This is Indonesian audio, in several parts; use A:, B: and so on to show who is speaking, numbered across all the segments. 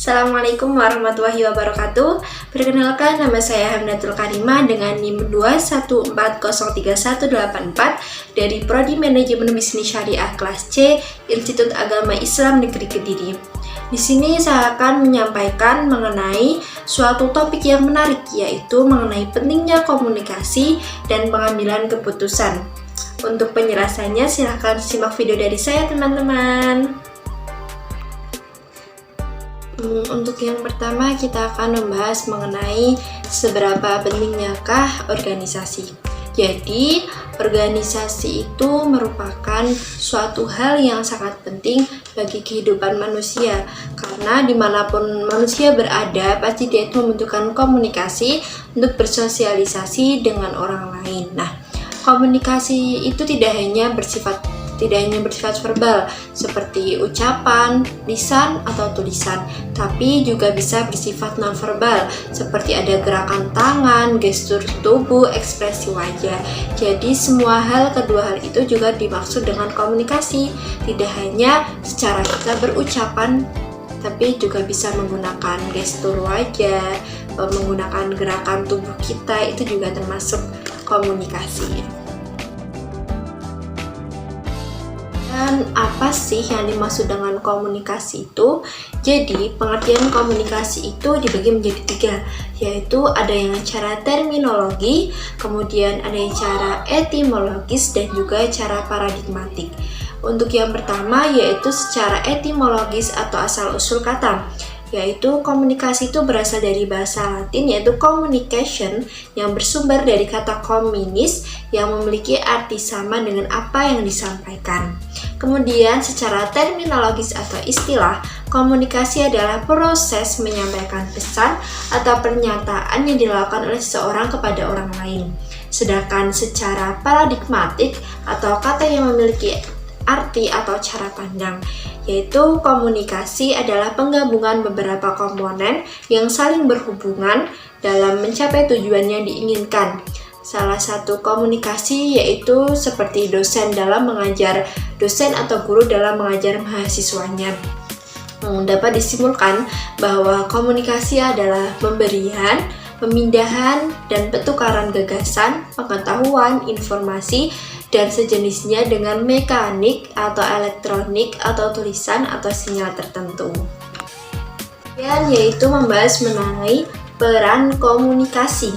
A: Assalamualaikum warahmatullahi wabarakatuh. Perkenalkan, nama saya Hamdatul Karimah dengan NIM 214031184 dari Prodi Manajemen Bisnis Syariah kelas C, Institut Agama Islam Negeri Kediri. Di sini saya akan menyampaikan mengenai suatu topik yang menarik, yaitu mengenai pentingnya komunikasi dan pengambilan keputusan. Untuk penjelasannya, silahkan simak video dari saya, teman-teman. Untuk yang pertama, kita akan membahas mengenai seberapa pentingyakah organisasi. Jadi, organisasi itu merupakan suatu hal yang sangat penting bagi kehidupan manusia, karena dimanapun manusia berada, pasti dia itu membutuhkan komunikasi untuk bersosialisasi dengan orang lain. Nah, komunikasi itu tidak hanya bersifat verbal seperti ucapan, lisan, atau tulisan, tapi juga bisa bersifat nonverbal seperti ada gerakan tangan, gestur tubuh, ekspresi wajah. Jadi kedua hal itu juga dimaksud dengan komunikasi. Tidak hanya secara kita berucapan, tapi juga bisa menggunakan gestur wajah, menggunakan gerakan tubuh kita, itu juga termasuk komunikasi. Dan apa sih yang dimaksud dengan komunikasi itu? Jadi, pengertian komunikasi itu dibagi menjadi 3, yaitu ada yang cara terminologi, kemudian ada yang cara etimologis, dan juga cara paradigmatik. Untuk yang pertama, yaitu secara etimologis atau asal-usul kata, yaitu komunikasi itu berasal dari bahasa Latin, yaitu communication, yang bersumber dari kata communis yang memiliki arti sama dengan apa yang disampaikan. Kemudian secara terminologis atau istilah, komunikasi adalah proses menyampaikan pesan atau pernyataan yang dilakukan oleh seseorang kepada orang lain. Sedangkan secara paradigmatik atau kata yang memiliki arti atau cara pandang, yaitu komunikasi adalah penggabungan beberapa komponen yang saling berhubungan dalam mencapai tujuan yang diinginkan. Salah satu komunikasi yaitu seperti dosen atau guru dalam mengajar mahasiswanya. Dapat disimpulkan bahwa komunikasi adalah pemberian, pemindahan, dan pertukaran gagasan, pengetahuan, informasi, dan sejenisnya dengan mekanik atau elektronik atau tulisan atau sinyal tertentu. Dan yaitu membahas mengenai peran komunikasi.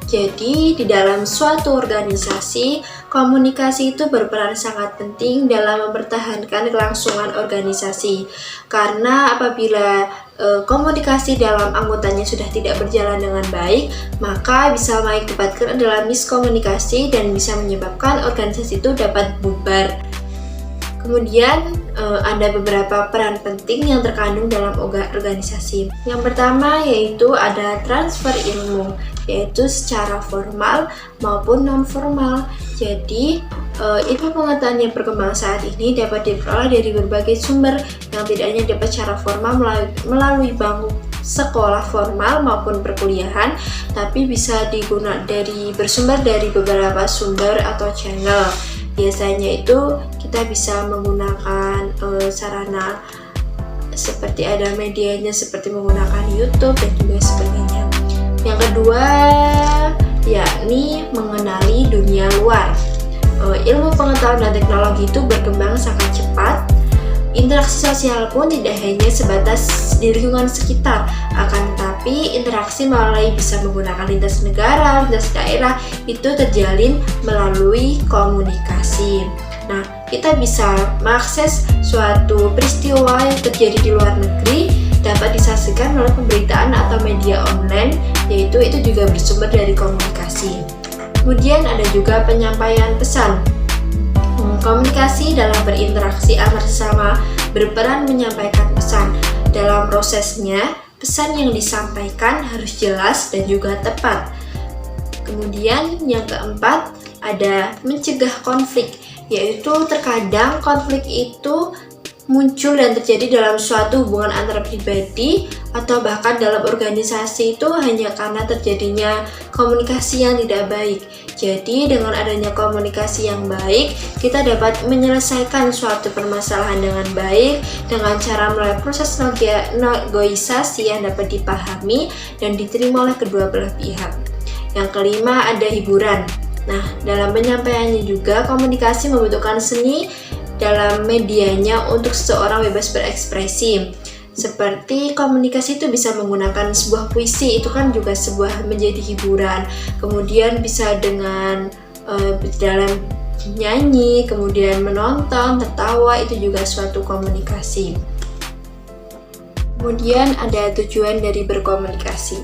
A: Jadi, di dalam suatu organisasi, komunikasi itu berperan sangat penting dalam mempertahankan kelangsungan organisasi. Karena apabila komunikasi dalam anggotanya sudah tidak berjalan dengan baik, maka bisa mengakibatkan adalah miskomunikasi dan bisa menyebabkan organisasi itu dapat bubar. Kemudian ada beberapa peran penting yang terkandung dalam organisasi. Yang pertama yaitu ada transfer ilmu, yaitu secara formal maupun non-formal. Jadi ilmu pengetahuan yang berkembang saat ini dapat diperoleh dari berbagai sumber yang tidak hanya dapat secara formal melalui bangku sekolah formal maupun perkuliahan, tapi bisa bersumber dari beberapa sumber atau channel. Biasanya itu kita bisa menggunakan sarana seperti ada medianya seperti menggunakan YouTube dan juga sebagainya. Yang kedua yakni mengenali dunia luar. Ilmu pengetahuan dan teknologi itu berkembang sangat cepat. Interaksi sosial pun tidak hanya sebatas di lingkungan sekitar, akan tetapi interaksi bisa menggunakan lintas negara, lintas daerah, itu terjalin melalui komunikasi. Nah, kita bisa mengakses suatu peristiwa yang terjadi di luar negeri dapat disaksikan melalui pemberitaan atau media online, yaitu itu juga bersumber dari komunikasi. Kemudian ada juga penyampaian pesan. Komunikasi dalam berinteraksi antar sesama berperan menyampaikan pesan. Dalam prosesnya, pesan yang disampaikan harus jelas dan juga tepat. Kemudian yang keempat ada mencegah konflik, yaitu terkadang konflik itu muncul dan terjadi dalam suatu hubungan antara pribadi atau bahkan dalam organisasi itu hanya karena terjadinya komunikasi yang tidak baik. Jadi dengan adanya komunikasi yang baik, kita dapat menyelesaikan suatu permasalahan dengan baik dengan cara melalui proses negosiasi yang dapat dipahami dan diterima oleh kedua belah pihak. Yang kelima, ada hiburan. Nah, dalam penyampaiannya juga komunikasi membutuhkan seni dalam medianya untuk seseorang bebas berekspresi. Seperti komunikasi itu bisa menggunakan sebuah puisi, itu kan juga sebuah menjadi hiburan. Kemudian bisa dengan dalam nyanyi, kemudian menonton, tertawa, itu juga suatu komunikasi. Kemudian ada tujuan dari berkomunikasi.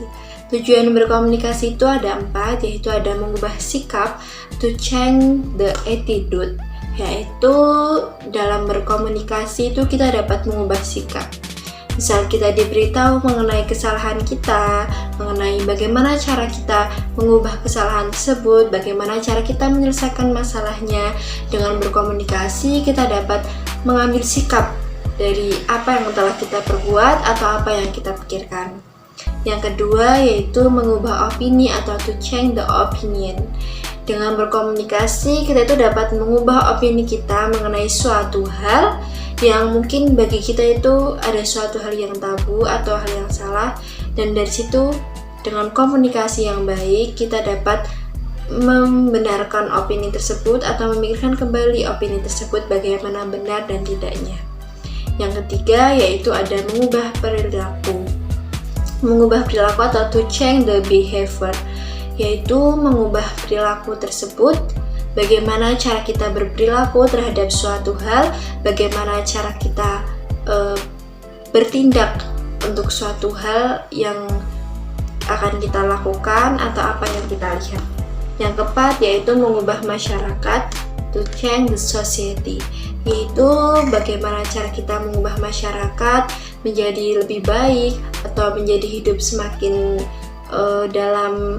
A: Tujuan berkomunikasi itu ada 4, yaitu ada mengubah sikap, to change the attitude, yaitu dalam berkomunikasi itu kita dapat mengubah sikap. Misal kita diberitahu mengenai kesalahan kita, mengenai bagaimana cara kita mengubah kesalahan tersebut, bagaimana cara kita menyelesaikan masalahnya. Dengan berkomunikasi kita dapat mengambil sikap dari apa yang telah kita perbuat atau apa yang kita pikirkan. Yang kedua yaitu mengubah opini atau to change the opinion. Dengan berkomunikasi, kita itu dapat mengubah opini kita mengenai suatu hal yang mungkin bagi kita itu ada suatu hal yang tabu atau hal yang salah, dan dari situ dengan komunikasi yang baik kita dapat membenarkan opini tersebut atau memikirkan kembali opini tersebut bagaimana benar dan tidaknya. Yang ketiga yaitu ada mengubah perilaku. Mengubah perilaku atau to change the behavior, yaitu mengubah perilaku tersebut, bagaimana cara kita berperilaku terhadap suatu hal, bagaimana cara kita bertindak untuk suatu hal yang akan kita lakukan atau apa yang kita lihat. Yang keempat yaitu mengubah masyarakat, to change the society, yaitu bagaimana cara kita mengubah masyarakat menjadi lebih baik atau menjadi hidup semakin dalam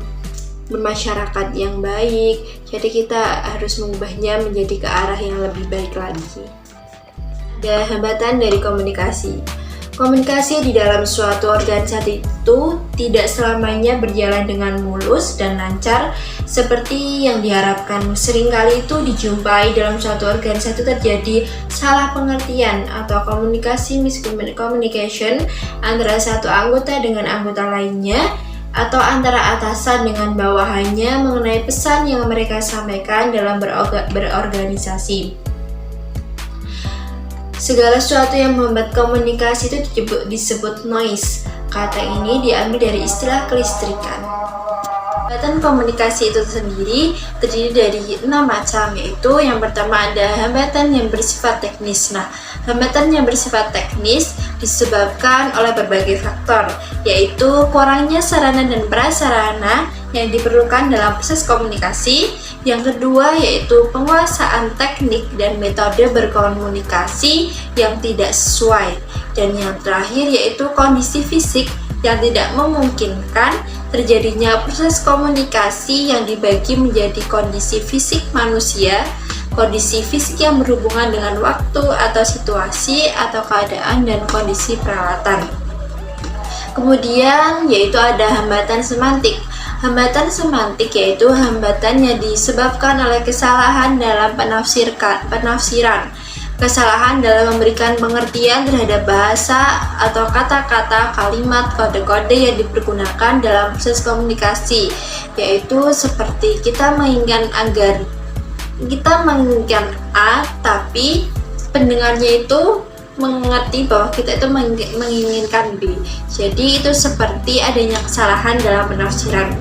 A: bermasyarakat yang baik. Jadi kita harus mengubahnya menjadi ke arah yang lebih baik lagi. Ada hambatan dari komunikasi. Komunikasi di dalam suatu organisasi itu tidak selamanya berjalan dengan mulus dan lancar seperti yang diharapkan. Seringkali itu dijumpai dalam suatu organisasi itu terjadi salah pengertian atau komunikasi miscommunication antara satu anggota dengan anggota lainnya, atau antara atasan dengan bawahannya mengenai pesan yang mereka sampaikan dalam berorganisasi. Segala sesuatu yang membuat komunikasi itu disebut noise. Kata ini diambil dari istilah kelistrikan. Hambatan komunikasi itu sendiri terdiri dari 6 macam, yaitu yang pertama ada hambatan yang bersifat teknis. Nah, hambatan yang bersifat teknis disebabkan oleh berbagai faktor, yaitu kurangnya sarana dan prasarana yang diperlukan dalam proses komunikasi. Yang kedua yaitu penguasaan teknik dan metode berkomunikasi yang tidak sesuai. Dan yang terakhir yaitu kondisi fisik yang tidak memungkinkan terjadinya proses komunikasi yang dibagi menjadi kondisi fisik manusia, kondisi fisik yang berhubungan dengan waktu atau situasi atau keadaan, dan kondisi peralatan. Kemudian yaitu ada hambatan semantik. Hambatan semantik yaitu hambatan yang disebabkan oleh kesalahan dalam penafsiran, kesalahan dalam memberikan pengertian terhadap bahasa atau kata-kata, kalimat, kode-kode yang dipergunakan dalam proses komunikasi, yaitu seperti kita menginginkan A tapi pendengarnya itu mengerti bahwa kita itu menginginkan B. Jadi itu seperti adanya kesalahan dalam penafsiran.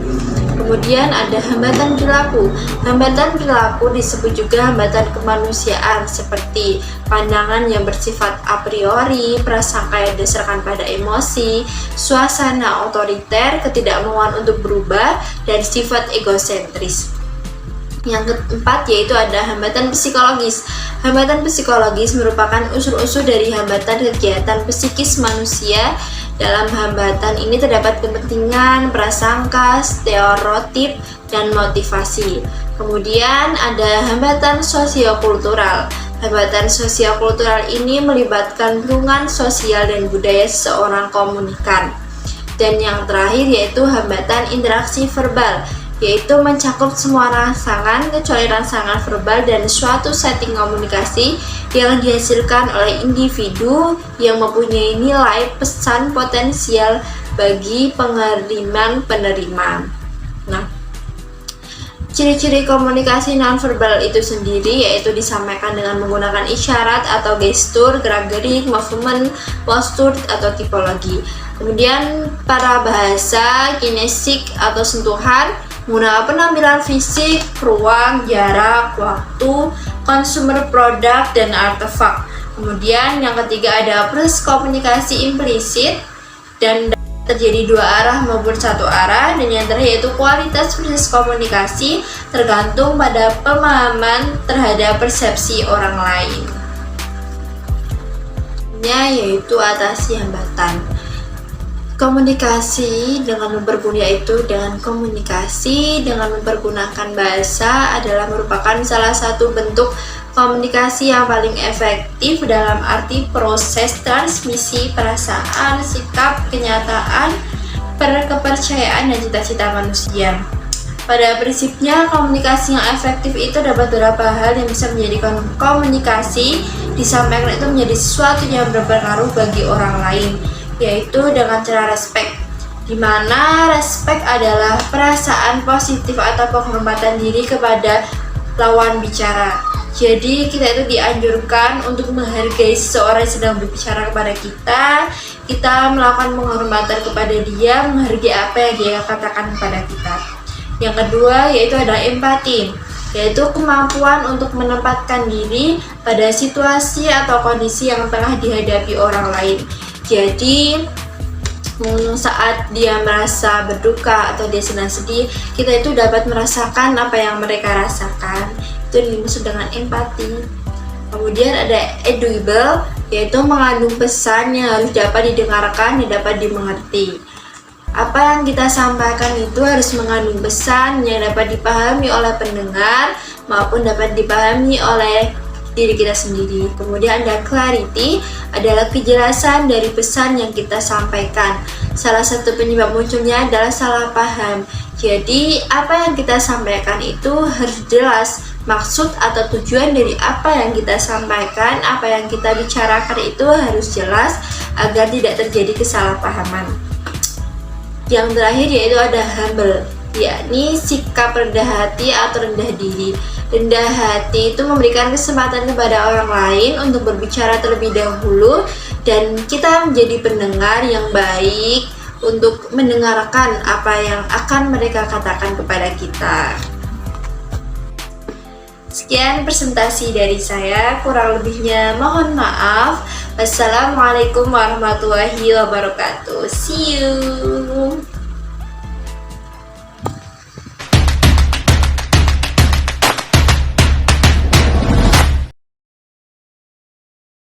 A: Kemudian ada hambatan perilaku. Hambatan perilaku disebut juga hambatan kemanusiaan, seperti pandangan yang bersifat a priori, prasangka yang didasarkan pada emosi, suasana otoriter, ketidakmauan untuk berubah, dan sifat egosentris. Yang keempat yaitu ada hambatan psikologis. Hambatan psikologis merupakan unsur-unsur dari hambatan kegiatan psikis manusia. Dalam hambatan ini terdapat kepentingan, prasangka, stereotip, dan motivasi. Kemudian ada hambatan sosiokultural. Hambatan sosial-kultural ini melibatkan hubungan sosial dan budaya seorang komunikan. Dan yang terakhir yaitu hambatan interaksi verbal, yaitu mencakup semua rangsangan kecuali rangsangan verbal dan suatu setting komunikasi yang dihasilkan oleh individu yang mempunyai nilai pesan potensial bagi pengiriman penerima. Nah, ciri-ciri komunikasi nonverbal itu sendiri yaitu disampaikan dengan menggunakan isyarat atau gestur, gerak-gerik, movement, postur, atau tipologi. Kemudian para bahasa, kinesik atau sentuhan, menggunakan penampilan fisik, ruang, jarak, waktu, consumer product, dan artefak. Kemudian yang ketiga ada proses komunikasi implisit dan terjadi dua arah maupun satu arah, dan yang terakhir yaitu kualitas proses komunikasi tergantung pada pemahaman terhadap persepsi orang lain. Yaitu atasi hambatan. Komunikasi dengan mempergunakan bahasa adalah merupakan salah satu bentuk komunikasi yang paling efektif dalam arti proses transmisi perasaan, sikap, kenyataan, kepercayaan, dan cita-cita manusia. Pada prinsipnya, komunikasi yang efektif itu dapat beberapa hal yang bisa menjadikan komunikasi disampaikan itu menjadi sesuatu yang berpengaruh bagi orang lain, yaitu dengan cara respect, di mana respect adalah perasaan positif atau penghormatan diri kepada lawan bicara. Jadi kita itu dianjurkan untuk menghargai seseorang yang sedang berbicara kepada kita melakukan penghormatan kepada dia, menghargai apa yang dia katakan kepada kita. Yang kedua yaitu adalah empati, yaitu kemampuan untuk menempatkan diri pada situasi atau kondisi yang tengah dihadapi orang lain. Jadi saat dia merasa berduka atau dia sedang sedih, kita itu dapat merasakan apa yang mereka rasakan. Itu dimaksud dengan empati. Kemudian ada audible, yaitu mengandung pesan yang harus dapat didengarkan dan dapat dimengerti. Apa yang kita sampaikan itu harus mengandung pesan yang dapat dipahami oleh pendengar maupun dapat dipahami oleh diri kita sendiri. Kemudian ada clarity, adalah kejelasan dari pesan yang kita sampaikan. Salah satu penyebab munculnya adalah salah paham. Jadi apa yang kita sampaikan itu harus jelas, maksud atau tujuan dari apa yang kita sampaikan, apa yang kita bicarakan itu harus jelas agar tidak terjadi kesalahpahaman. Yang terakhir yaitu ada humble, yakni sikap rendah hati atau rendah diri. Rendah hati itu memberikan kesempatan kepada orang lain untuk berbicara terlebih dahulu, dan kita menjadi pendengar yang baik untuk mendengarkan apa yang akan mereka katakan kepada kita. Sekian presentasi dari saya, kurang lebihnya mohon maaf. Wassalamualaikum warahmatullahi wabarakatuh. See you.